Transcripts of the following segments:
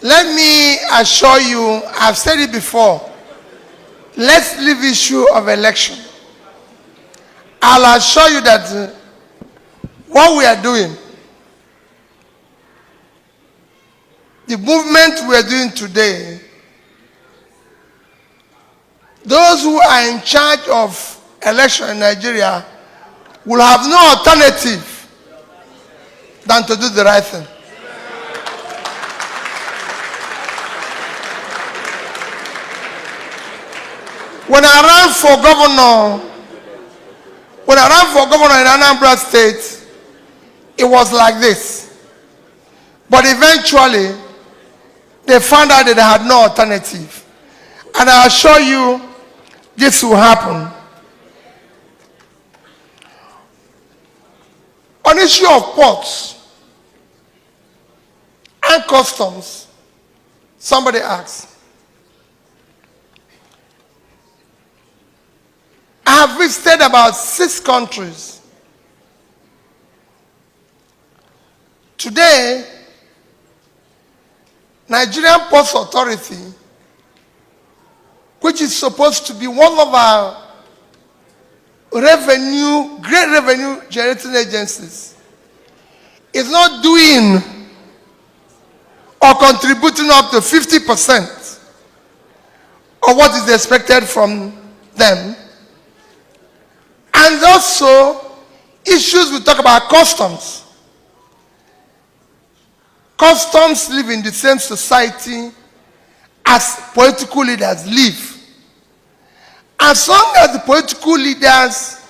Let me assure you, I've said it before, let's leave the issue of election. I'll assure you that what we are doing, the movement we are doing today, those who are in charge of election in Nigeria will have no alternative than to do the right thing. When I ran for governor in Anambra State, it was like this. But eventually, they found out that they had no alternative. And I assure you, this will happen. On issue of ports and customs, somebody asked, I have visited about 6 countries. Today, Nigerian Ports Authority, which is supposed to be one of our great revenue generating agencies, is not doing or contributing up to 50% of what is expected from them. And also, issues we talk about customs. Customs live in the same society as political leaders live. As long as the political leaders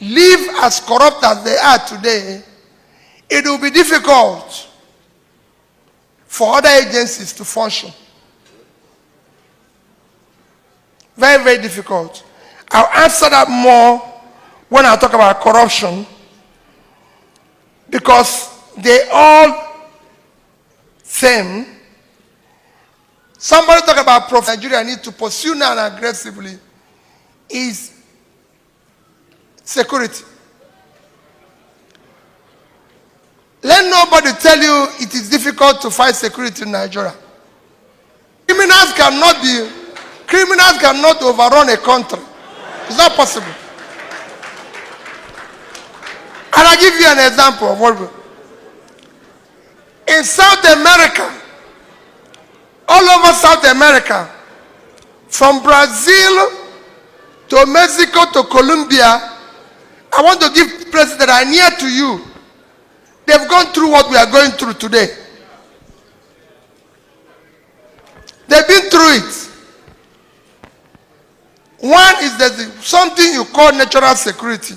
live as corrupt as they are today, it will be difficult for other agencies to function. Very, very difficult. I'll answer that more when I talk about corruption, because they all same. Somebody talk about Nigeria need to pursue now and aggressively is security. Let nobody tell you it is difficult to fight security in Nigeria. Criminals cannot overrun a country. It's not possible. And I'll give you an example of what in South America, all over South America, from Brazil to Mexico to Colombia, I want to give places that are near to you. They've gone through what we are going through today. They've been through it. One is there's something you call natural security.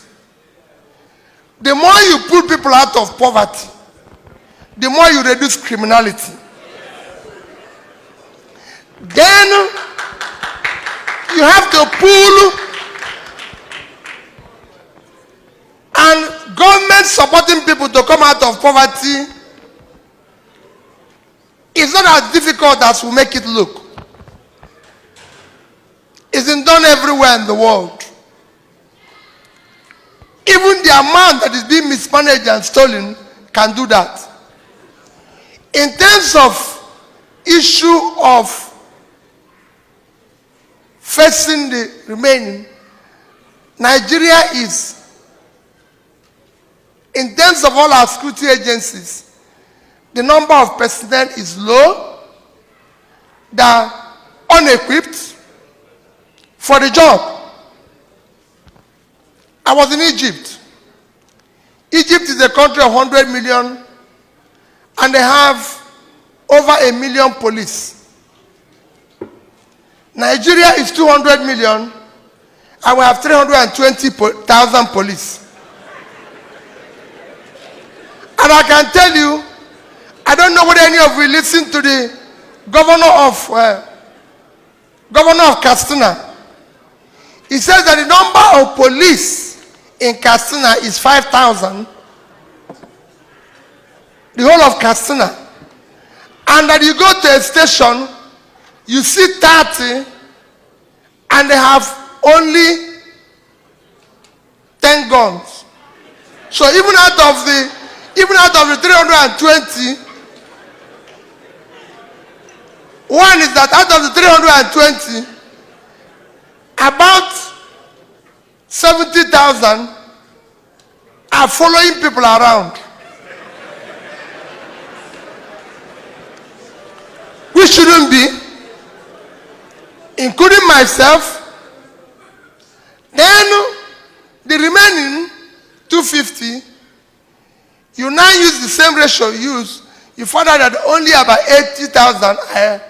The more you pull people out of poverty, the more you reduce criminality. Then you have to pull, and government supporting people to come out of poverty is not as difficult as we make it look. It's been done everywhere in the world. Even the amount that is being mismanaged and stolen can do that. In terms of issue of facing the remaining, Nigeria is, in terms of all our security agencies, the number of personnel is low, they are unequipped for the job. I was in Egypt. Egypt is a country of 100 million, and they have over 1 million police. Nigeria is 200 million, and we have 320,000 police. And I can tell you, I don't know whether any of you listen to the governor of Katsina. He says that the number of police in Katsina is 5,000. The whole of Katsina. And that you go to a station, you see 30, and they have only 10 guns. So even out of the Even out of the 320, one is that out of the 320, about 70,000 are following people around. We shouldn't be, including myself. Then the remaining 250, you now use the same ratio you use, you find out that only about 80,000 are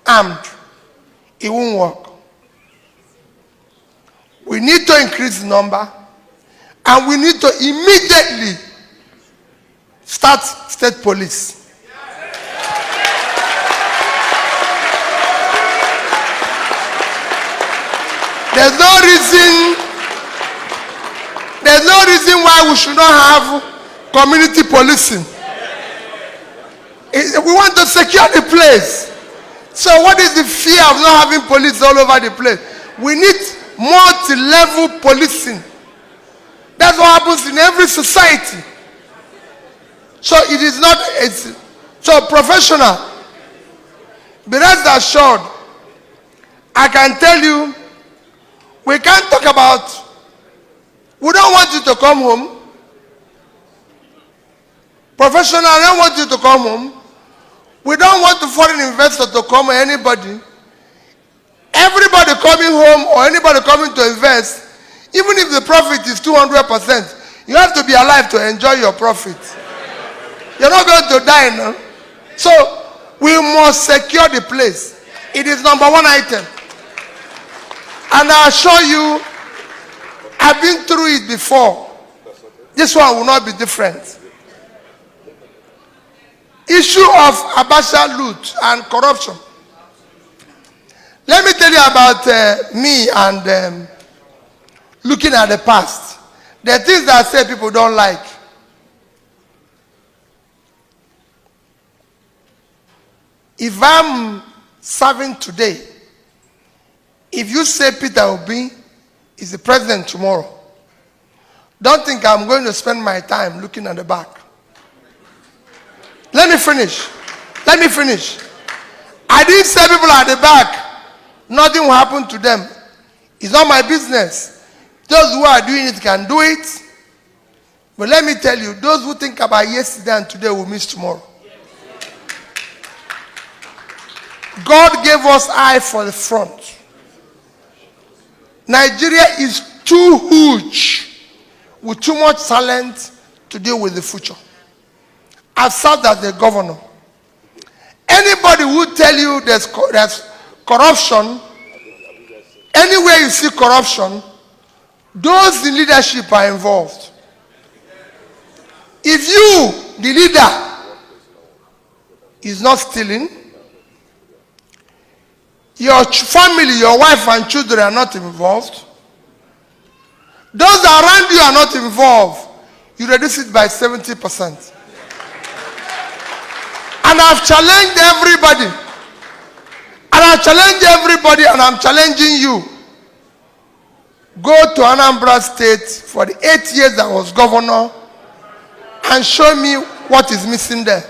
armed. It won't work. We need to increase the number, and we need to immediately start state police. There's no reason why we should not have community policing. We want to secure the place. So what is the fear of not having police all over the place? We need multi-level policing. That's what happens in every society. So it is not, so professional. Be rest assured, I can tell you, we can't talk about, we don't want you to come home. Professional, I don't want you to come home. We don't want the foreign investor to come or anybody. Everybody coming home or anybody coming to invest, even if the profit is 200%, you have to be alive to enjoy your profit. You're not going to die now. So we must secure the place. It is number one item. And I assure you, I've been through it before. This one will not be different. Issue of Abacha loot and corruption. Let me tell you about me and looking at the past. There are things that I say people don't like. If I'm serving today, if you say Peter Obi is the president tomorrow, don't think I'm going to spend my time looking at the back. Let me finish. Let me finish. I didn't say people at the back, nothing will happen to them. It's not my business. Those who are doing it can do it. But let me tell you, those who think about yesterday and today will miss tomorrow. God gave us eye for the front. Nigeria is too huge with too much talent to deal with the future. I've served as the governor. Anybody who tell you there's corruption, anywhere you see corruption, those in leadership are involved. If you, the leader, is not stealing, your family, your wife and children are not involved, those around you are not involved, you reduce it by 70%. And I've challenged everybody. And I've challenged everybody, and I'm challenging you. Go to Anambra State for the 8 years I was governor and show me what is missing there.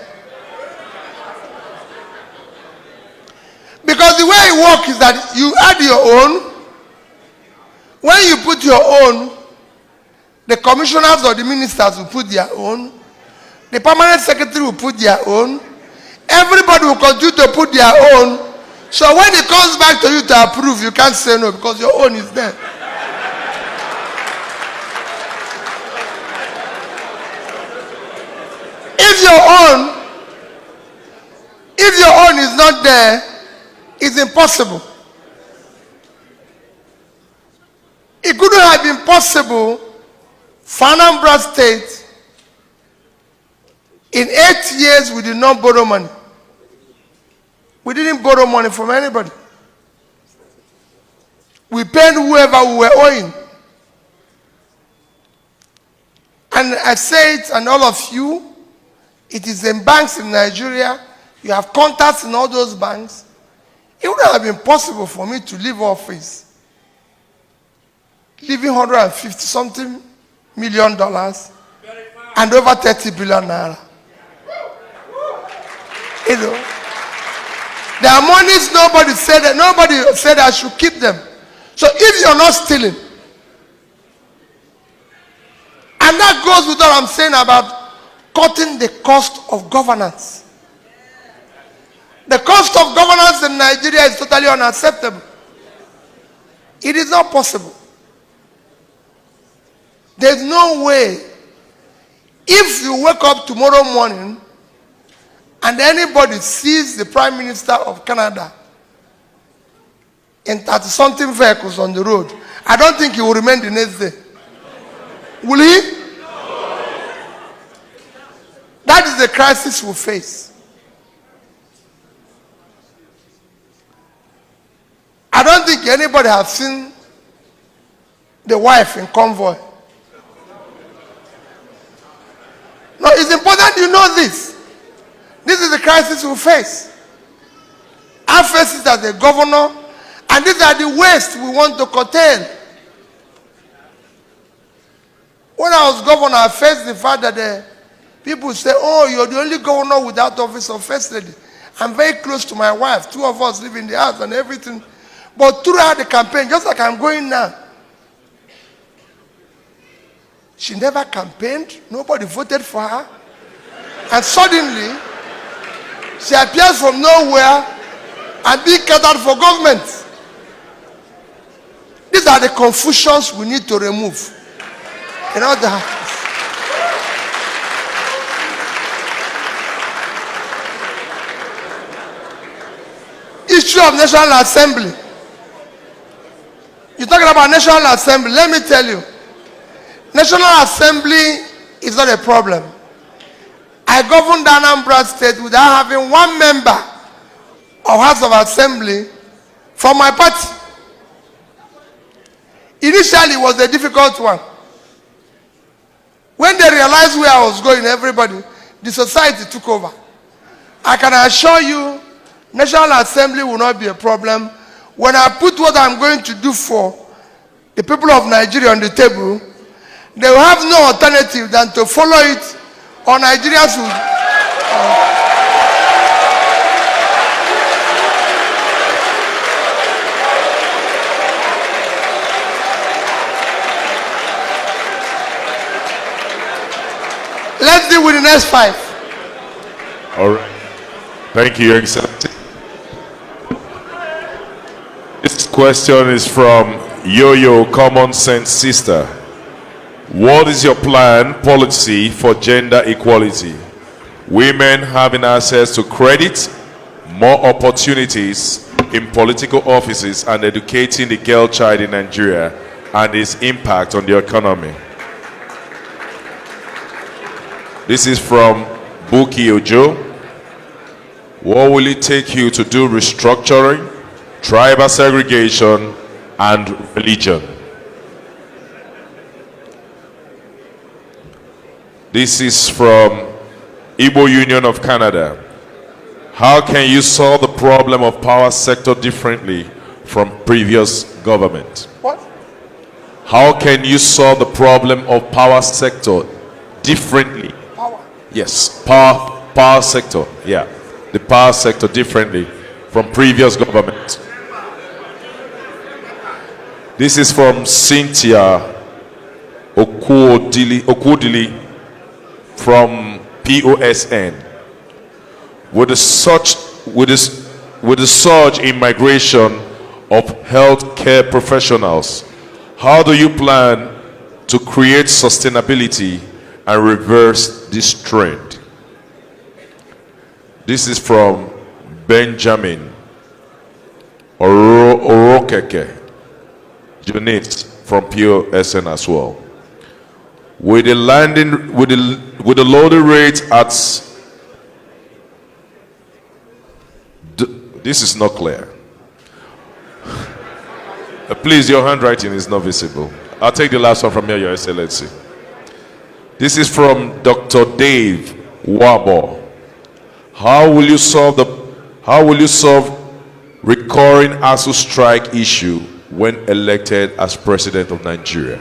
Because the way it works is that you add your own. When you put your own, the commissioners or the ministers will put their own. The permanent secretary will put their own. Everybody will continue to put their own. So when it comes back to you to approve, you can't say no because your own is there. If your own is not there, it's impossible. It couldn't have been possible for Anambra State. In 8 years, we did not borrow money. We didn't borrow money from anybody. We paid whoever we were owing. And I say it, and all of you, it is in banks in Nigeria. You have contacts in all those banks. It would have been possible for me to leave office, leaving $150-something million, and over 30 billion naira. You know, there are monies nobody said I should keep them. So if you're not stealing, and that goes with what I'm saying about cutting the cost of governance. The cost of governance in Nigeria is totally unacceptable. It is not possible. There's no way. If you wake up tomorrow morning and anybody sees the Prime Minister of Canada in 30-something vehicles on the road, I don't think he will remain the next day. Will he? That is the crisis we face. I don't think anybody has seen the wife in convoy. No, it's important you know this. This is the crisis we face. I face it as a governor, and these are the waste we want to curtail. When I was governor, I faced the fact that the people say, oh, you're the only governor without office of first lady. I'm very close to my wife. Two of us live in the house and everything. But throughout the campaign, just like I'm going now, she never campaigned. Nobody voted for her. And suddenly, she appears from nowhere and being catered for government. These are the confusions we need to remove. You know that. Issue of National Assembly. You're talking about National Assembly. Let me tell you. National Assembly is not a problem. I governed Anambra State without having one member of House of Assembly from my party. Initially, it was a difficult one. When they realized where I was going, everybody, the society took over. I can assure you, National Assembly will not be a problem. When I put what I'm going to do for the people of Nigeria on the table, they will have no alternative than to follow it, or Nigerians will... Let's deal with the next 5. All right. Thank you, Your Excellency. This question is from Yo-Yo Common Sense Sister. What is your plan, policy for gender equality? Women having access to credit, more opportunities in political offices, and educating the girl child in Nigeria and its impact on the economy. This is from Buki Ojo. What will it take you to do restructuring, tribal segregation, and religion? This is from Igbo Union of Canada. How can you solve the problem of power sector differently from previous government? What? How can you solve the problem of power sector differently? Power. Yes, power sector. Yeah, the power sector differently from previous government. This is from Cynthia Okudili from POSN. With the surge in migration of healthcare professionals, how do you plan to create sustainability and reverse this trend? This is from Benjamin Orokeke, Junit from POSN as well. With the loading rate at this is not clear. Please, your handwriting is not visible. I'll take the last one from here, Your Excellency. This is from Dr. Dave Wabo. How will you solve recurring ASU strike issue when elected as President of Nigeria?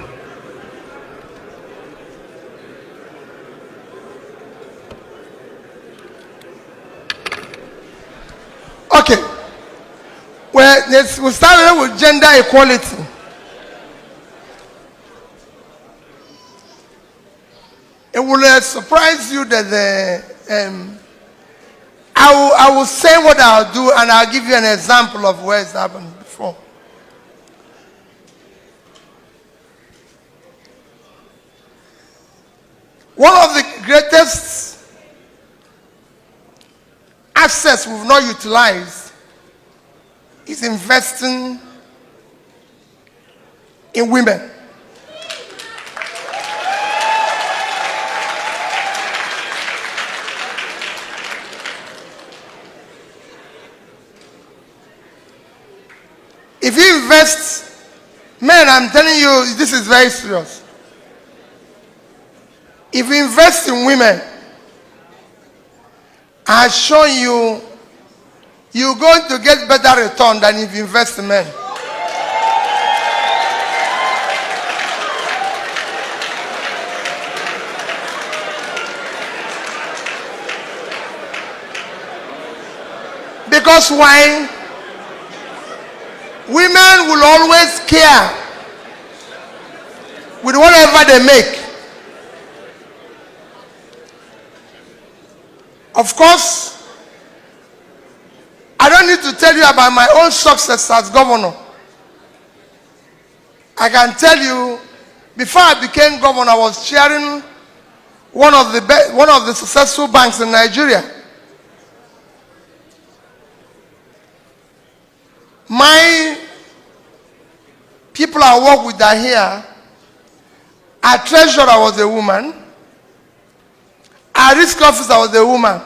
we started with gender equality. It will surprise you that I will say what I'll do, and I'll give you an example of where it's happened before. One of the greatest assets we've not utilized is investing in women. If you invest, men, I'm telling you, this is very serious. If you invest in women, I assure you, you're going to get better return than if you invest in men. Because why? Women will always care with whatever they make. Of course, I don't need to tell you about my own success as governor. I can tell you, before I became governor, I was chairing one of the successful banks in Nigeria. My people I work with are here. Our treasurer was a woman. Our risk officer was a woman.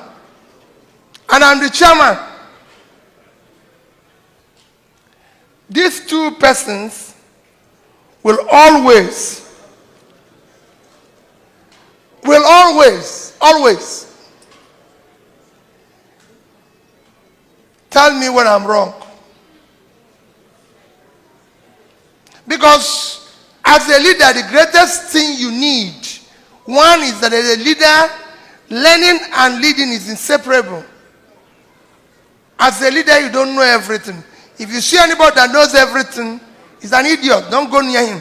And I'm the chairman. These two persons will always tell me when I'm wrong. Because as a leader, the greatest thing you need, one is that as a leader, learning and leading is inseparable. As a leader, you don't know everything. If you see anybody that knows everything, he's an idiot. Don't go near him.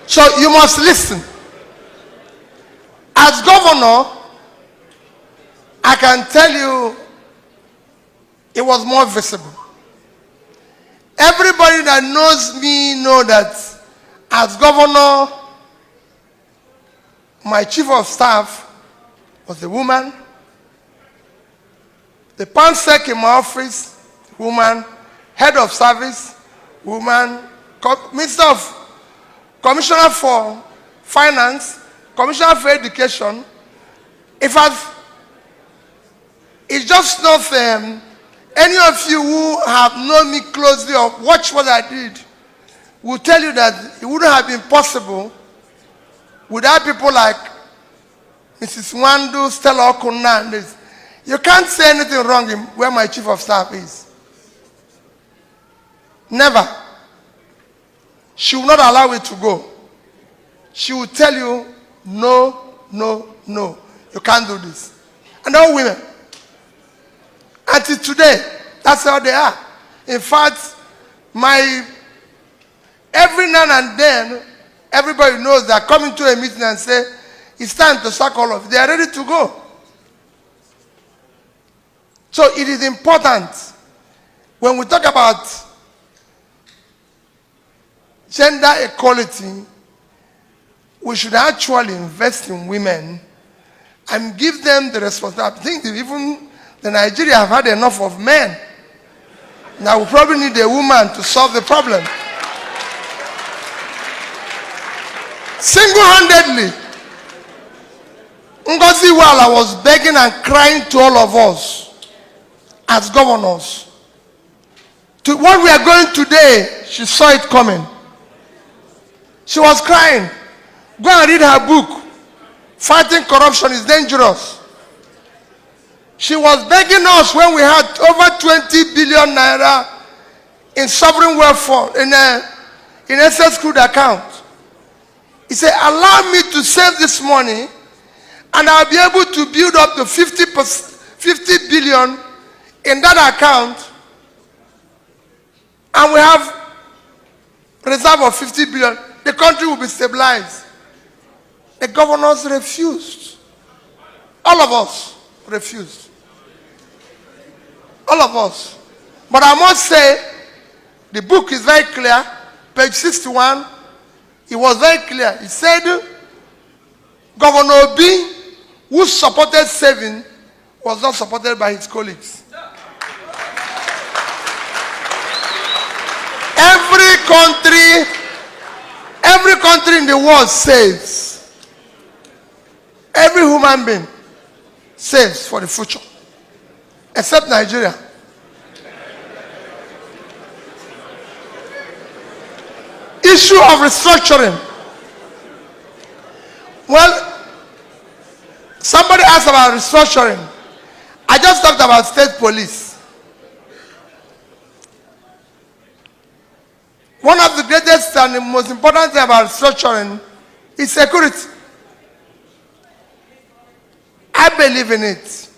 So you must listen. As governor, I can tell you it was more visible. Everybody that knows me know that as governor, my chief of staff was a woman. The pansec in my office, woman. Head of service, woman. Commissioner for finance, commissioner for education. In fact, it's just not any of you who have known me closely or watched what I did will tell you that it wouldn't have been possible without people like Mrs. Wandu, Stella Okuna, and this. You can't say anything wrong in where my chief of staff is. Never. She will not allow it to go. She will tell you, no, no, no. You can't do this. And all women. Until today, that's how they are. In fact, every now and then, everybody knows they're coming to a meeting and say, it's time to sack all of it. They are ready to go. So it is important when we talk about gender equality, we should actually invest in women and give them the responsibility. I think that even the Nigeria have had enough of men. Now we probably need a woman to solve the problem. Single-handedly, Ngozi Wala was begging and crying to all of us as governors. To what we are going today, she saw it coming. She was crying. Go and read her book. Fighting Corruption is Dangerous. She was begging us when we had over 20 billion naira in sovereign wealth fund, in SS crude account. He said, allow me to save this money and I'll be able to build up to 50 billion in that account, and we have reserve of 50 billion, the country will be stabilized. The governors refused. All of us refused. All of us. But I must say, the book is very clear. Page 61, it was very clear. It said, Governor Obi, who supported saving, was not supported by his colleagues. Every country in the world saves. Every human being saves for the future, except Nigeria. Issue of restructuring. Well, somebody asked about restructuring. I just talked about state police. One of the greatest and the most important thing about restructuring is security. I believe in it.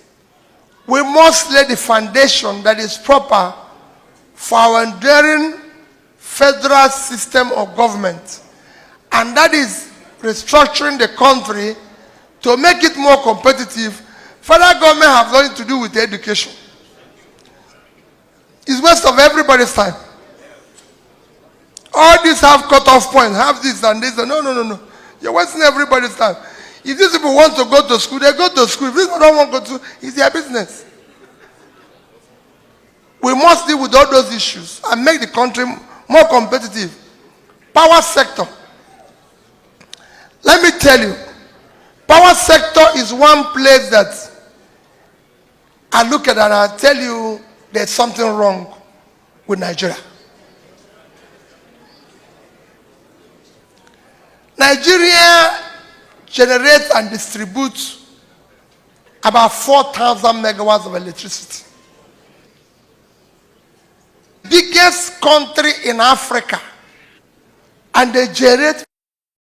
We must lay the foundation that is proper for our enduring federal system of government, and that is restructuring the country to make it more competitive. Federal government have nothing to do with education. It's waste of everybody's time. All these have cut-off points, have this and this. No. You're wasting everybody's time. If these people want to go to school, they go to school. If these people don't want to go to school, it's their business. We must deal with all those issues and make the country more competitive. Power sector. Let me tell you, power sector is one place that I look at and I tell you there's something wrong with Nigeria. Nigeria generates and distributes about 4,000 megawatts of electricity. Biggest country in Africa, and they generate